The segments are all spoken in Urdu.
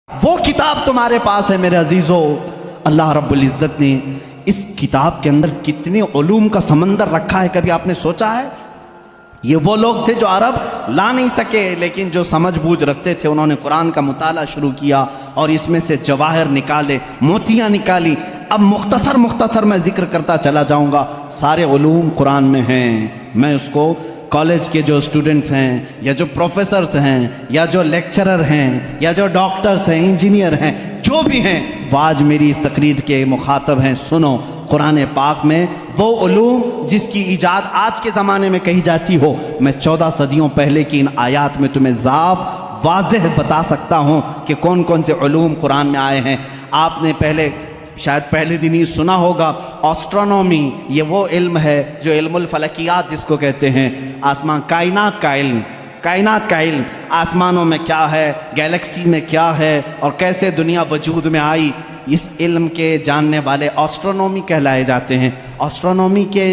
وہ کتاب تمہارے پاس ہے میرے عزیزو۔ اللہ رب العزت نے اس کتاب کے اندر کتنے علوم کا سمندر رکھا ہے، کبھی آپ نے سوچا ہے؟ یہ وہ لوگ تھے جو عرب لا نہیں سکے، لیکن جو سمجھ بوجھ رکھتے تھے انہوں نے قرآن کا مطالعہ شروع کیا اور اس میں سے جواہر نکالے، موتیاں نکالی۔ اب مختصر میں ذکر کرتا چلا جاؤں گا۔ سارے علوم قرآن میں ہیں۔ میں اس کو کالج کے جو اسٹوڈنٹس ہیں یا جو پروفیسرز ہیں یا جو لیکچرر ہیں یا جو ڈاکٹرز ہیں، انجینئر ہیں، جو بھی ہیں، وہ آج میری اس تقریر کے مخاطب ہیں۔ سنو، قرآن پاک میں وہ علوم جس کی ایجاد آج کے زمانے میں کہی جاتی ہو، میں 14 صدیوں پہلے کی ان آیات میں تمہیں واضح بتا سکتا ہوں کہ کون کون سے علوم قرآن میں آئے ہیں۔ آپ نے شاید پہلے دن ہی سنا ہوگا، آسٹرونومی، یہ وہ علم ہے جو علم الفلکیات جس کو کہتے ہیں، آسمان کائنات کا علم، آسمانوں میں کیا ہے، گیلیکسی میں کیا ہے اور کیسے دنیا وجود میں آئی، اس علم کے جاننے والے آسٹرونومی کہلائے جاتے ہیں۔ آسٹرونومی کے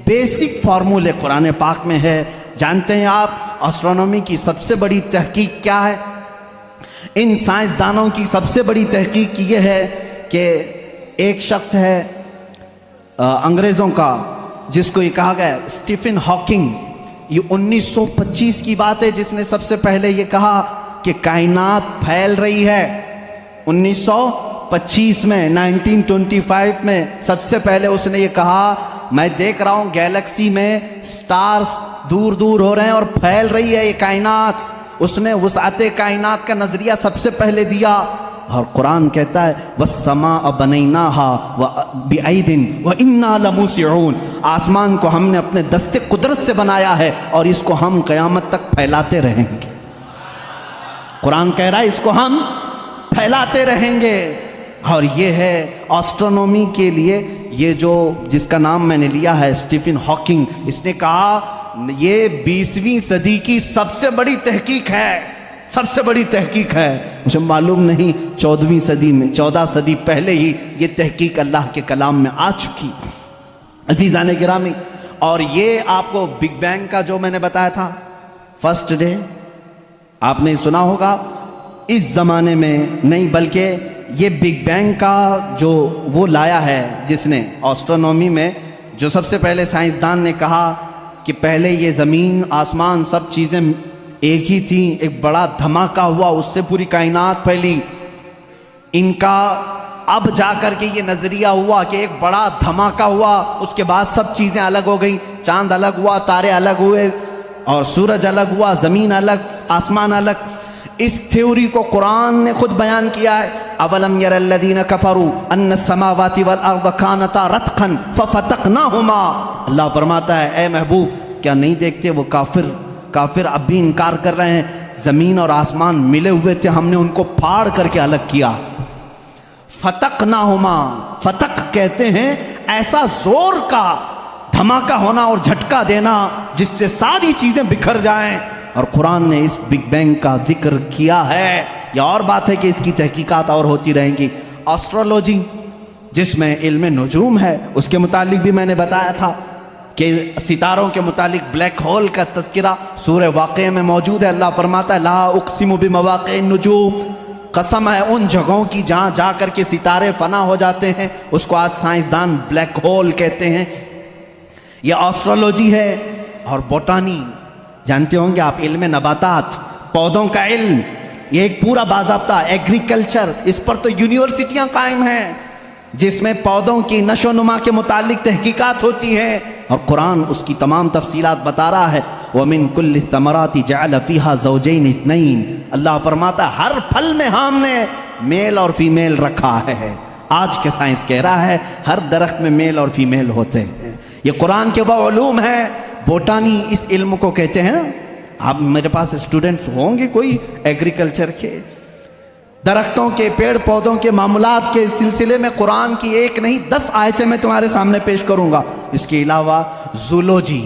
بیسک فارمولے قرآن پاک میں ہے۔ جانتے ہیں آپ آسٹرونومی کی سب سے بڑی تحقیق کیا ہے؟ ان سائنسدانوں کی سب سے بڑی تحقیق یہ ہے کہ ایک شخص ہے انگریزوں کا، جس کو یہ کہا گیا اسٹیفن ہاکنگ، یہ 1925 کی بات ہے، جس نے سب سے پہلے یہ کہا کہ کائنات پھیل رہی ہے۔ 1925 میں 1925 میں سب سے پہلے اس نے یہ کہا، میں دیکھ رہا ہوں گیلیکسی میں سٹارز دور دور ہو رہے ہیں اور پھیل رہی ہے یہ کائنات۔ اس نے وسعت کائنات کا نظریہ سب سے پہلے دیا۔ اور قرآن کہتا ہے وَالسَّمَاءَ بَنَيْنَاهَا بِأَيْدٍ وَإِنَّا لَمُوسِعُونَ، آسمان کو ہم نے اپنے دست قدرت سے بنایا ہے اور اس کو ہم قیامت تک پھیلاتے رہیں گے۔ قرآن کہہ رہا ہے اس کو ہم پھیلاتے رہیں گے۔ اور یہ ہے آسٹرونومی کے لیے، یہ جو جس کا نام میں نے لیا ہے اسٹیفن ہاکنگ، اس نے کہا یہ 20ویں صدی کی سب سے بڑی تحقیق ہے، سب سے بڑی تحقیق ہے۔ مجھے معلوم نہیں 14ویں صدی میں، 14 صدی پہلے ہی یہ تحقیق اللہ کے کلام میں آ چکی۔ عزیزان گرامی، اور یہ آپ کو بگ بینگ کا جو میں نے بتایا تھا فرسٹ ڈے، آپ نے سنا ہوگا، اس زمانے میں نہیں بلکہ یہ بگ بینگ کا جو وہ لایا ہے جس نے آسٹرونومی میں، جو سب سے پہلے سائنسدان نے کہا کہ پہلے یہ زمین آسمان سب چیزیں ایک ہی تھیں، ایک بڑا دھماکہ ہوا، اس سے پوری کائنات پھیلی۔ ان کا اب جا کر کے یہ نظریہ ہوا کہ ایک بڑا دھماکہ ہوا، اس کے بعد سب چیزیں الگ ہو گئیں، چاند الگ ہوا، تارے الگ ہوئے اور سورج الگ ہوا، زمین الگ، آسمان الگ۔ اس تھیوری کو قرآن نے خود بیان کیا ہے۔ اولم یر الذین کفروا ان السماوات والارض کانتا رتقا ففتقناہما، اللہ فرماتا ہے اے محبوب کیا نہیں دیکھتے وہ کافر اب بھی انکار کر رہے ہیں، زمین اور آسمان ملے ہوئے تھے، ہم نے ان کو پھاڑ کر کے الگ کیا۔ فتقناہما، فتق کہتے ہیں ایسا زور کا دھماکہ ہونا اور جھٹکا دینا جس سے ساری چیزیں بکھر جائیں، اور قرآن نے اس بگ بینگ کا ذکر کیا ہے۔ یہ اور بات ہے کہ اس کی تحقیقات اور ہوتی رہیں گی۔ ایسٹرولوجی جس میں علم نجوم ہے، اس کے متعلق بھی میں نے بتایا تھا کہ ستاروں کے متعلق بلیک ہول کا تذکرہ سورہ واقعہ میں موجود ہے۔ اللہ فرماتا ہے لا اقسم بمواقع النجوم، قسم ہے ان جگہوں کی جہاں جا کر کے ستارے فنا ہو جاتے ہیں، اس کو آج سائنسدان بلیک ہول کہتے ہیں۔ یہ ایسٹرولوجی ہے۔ اور بوٹانی، جانتے ہوں گے آپ، علم نباتات، پودوں کا علم، یہ ایک پورا باضابطہ ایگریکلچر، اس پر تو یونیورسٹیاں قائم ہیں جس میں پودوں کی نشو و نما کے متعلق تحقیقات ہوتی ہیں، اور قرآن اس کی تمام تفصیلات بتا رہا ہے۔ وَمِن كُلِّ الثَّمَرَاتِ جَعَلَ فِيهَا زَوْجَيْنِ اثْنَيْنِ، اللہ فرماتا ہے ہر پھل میں ہم نے میل اور فیمیل رکھا ہے۔ آج کے سائنس کہہ رہا ہے ہر درخت میں میل اور فیمیل ہوتے ہیں۔ یہ قرآن کے وہ علوم ہیں۔ بوٹانی اس علم کو کہتے ہیں نا، اب میرے پاس اسٹوڈنٹس ہوں گے کوئی ایگریکلچر کے، درختوں کے، پیڑ پودوں کے معاملات کے سلسلے میں قرآن کی ایک نہیں 10 آیتیں میں تمہارے سامنے پیش کروں گا۔ اس کے علاوہ زولوجی،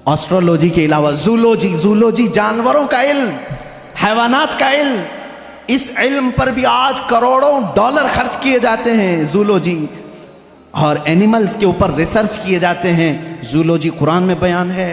ایسٹرولوجی کے علاوہ زولوجی جانوروں کا علم، حیوانات کا علم، اس علم پر بھی آج کروڑوں ڈالر خرچ کیے جاتے ہیں۔ زولوجی اور اینیملز کے اوپر ریسرچ کیے جاتے ہیں۔ زولوجی قرآن میں بیان ہے۔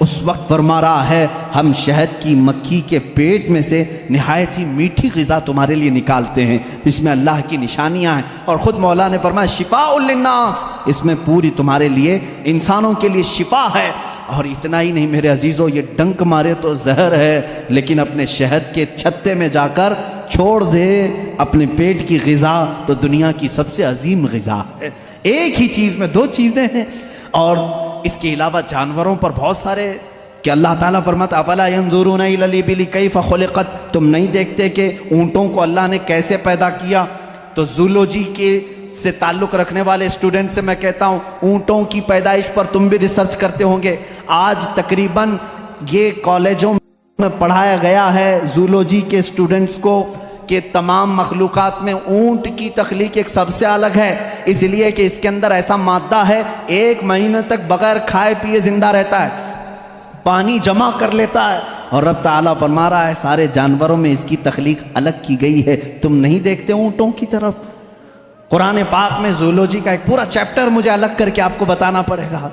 اس وقت فرما رہا ہے ہم شہد کی مکھی کے پیٹ میں سے نہایت ہی میٹھی غذا تمہارے لیے نکالتے ہیں، اس میں اللہ کی نشانیاں ہیں، اور خود مولا نے فرمایا شفاء للناس، اس میں پوری تمہارے لیے انسانوں کے لیے شفا ہے۔ اور اتنا ہی نہیں میرے عزیزو، یہ ڈنک مارے تو زہر ہے، لیکن اپنے شہد کے چھتے میں جا کر چھوڑ دے اپنے پیٹ کی غذا تو دنیا کی سب سے عظیم غذا ہے۔ ایک ہی چیز میں دو چیزیں ہیں، اور اس کے علاوہ جانوروں پر بہت سارے کہ اللہ تعالیٰ فرماتا افلا ينظرون الى الابل کیف خلقت، تم نہیں دیکھتے کہ اونٹوں کو اللہ نے کیسے پیدا کیا؟ تو زولوجی کے سے تعلق رکھنے والے اسٹوڈنٹ سے میں کہتا ہوں اونٹوں کی پیدائش پر تم بھی ریسرچ کرتے ہوں گے۔ آج تقریباً یہ کالجوں میں پڑھایا گیا ہے زولوجی کے اسٹوڈنٹس کو کہ تمام مخلوقات میں اونٹ کی تخلیق ایک سب سے الگ ہے، اس لیے کہ اس کے اندر ایسا مادہ ہے 1 مہینے تک بغیر کھائے پیے زندہ رہتا ہے، پانی جمع کر لیتا ہے، اور رب تعالیٰ فرما رہا ہے سارے جانوروں میں اس کی تخلیق الگ کی گئی ہے، تم نہیں دیکھتے اونٹوں کی طرف؟ قرآن پاک میں زولوجی کا ایک پورا چیپٹر مجھے الگ کر کے آپ کو بتانا پڑے گا،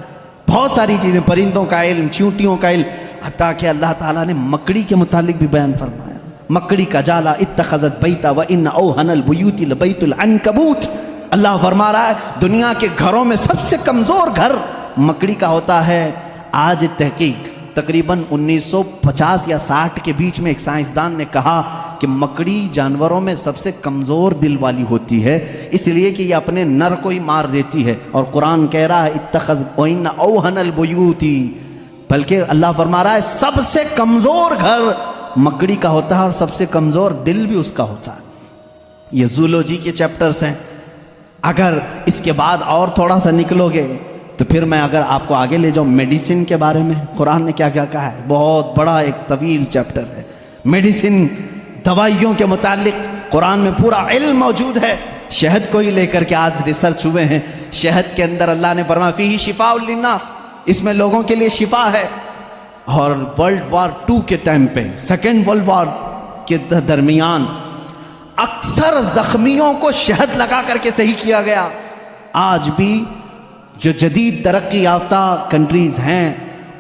بہت ساری چیزیں، پرندوں کا علم، چیونٹیوں کا علم، حتیٰ کہ اللہ تعالیٰ نے مکڑی کے متعلق بھی بیان فرمایا، مکڑی کا جالا اتخذت بیتا وان اوہن البیوت لبیت العنکبوت۔ اللہ فرما رہا ہے دنیا کے گھروں میں سب سے کمزور گھر مکڑی کا ہوتا ہے۔ آج تحقیق تقریباً 1950 یا 60 کے بیچ میں ایک سائنسدان نے کہا کہ مکڑی جانوروں میں سب سے کمزور دل والی ہوتی ہے، اس لیے کہ یہ اپنے نر کو ہی مار دیتی ہے، اور قرآن کہہ رہا ہے اتخذت وان اوہن البیوت، بلکہ اللہ فرما رہا ہے سب سے کمزور گھر مکڑی کا ہوتا ہے اور سب سے کمزور دل بھی اس کا ہوتا ہے۔ یہ زولوجی کے چیپٹرز ہیں۔ اگر اس کے بعد اور تھوڑا سا نکلو گے تو پھر میں اگر آپ کو آگے لے جاؤں میڈیسن کے بارے میں قرآن نے کیا کیا کہا ہے، بہت بڑا ایک طویل چیپٹر ہے میڈیسن، دوائیوں کے متعلق قرآن میں پورا علم موجود ہے۔ شہد کو ہی لے کر کے آج ریسرچ ہوئے ہیں، شہد کے اندر اللہ نے فرمایا فیہ شفاء للناس، اس میں لوگوں کے لیے شفا ہے۔ اور ورلڈ وار 2 کے ٹائم پہ، سیکنڈ ورلڈ وار کے درمیان اکثر زخمیوں کو شہد لگا کر کے صحیح کیا گیا۔ آج بھی جو جدید ترقی یافتہ کنٹریز ہیں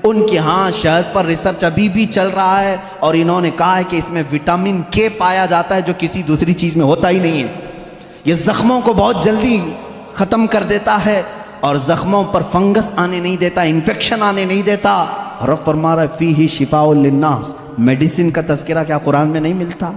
ان کے ہاں شہد پر ریسرچ ابھی بھی چل رہا ہے، اور انہوں نے کہا ہے کہ اس میں وٹامن کے پایا جاتا ہے جو کسی دوسری چیز میں ہوتا ہی نہیں ہے۔ یہ زخموں کو بہت جلدی ختم کر دیتا ہے اور زخموں پر فنگس آنے نہیں دیتا، انفیکشن آنے نہیں دیتا۔ رب فرما رہا ہے فیہ شفاء للناس، میڈیسن کا تذکرہ کیا قرآن میں نہیں ملتا؟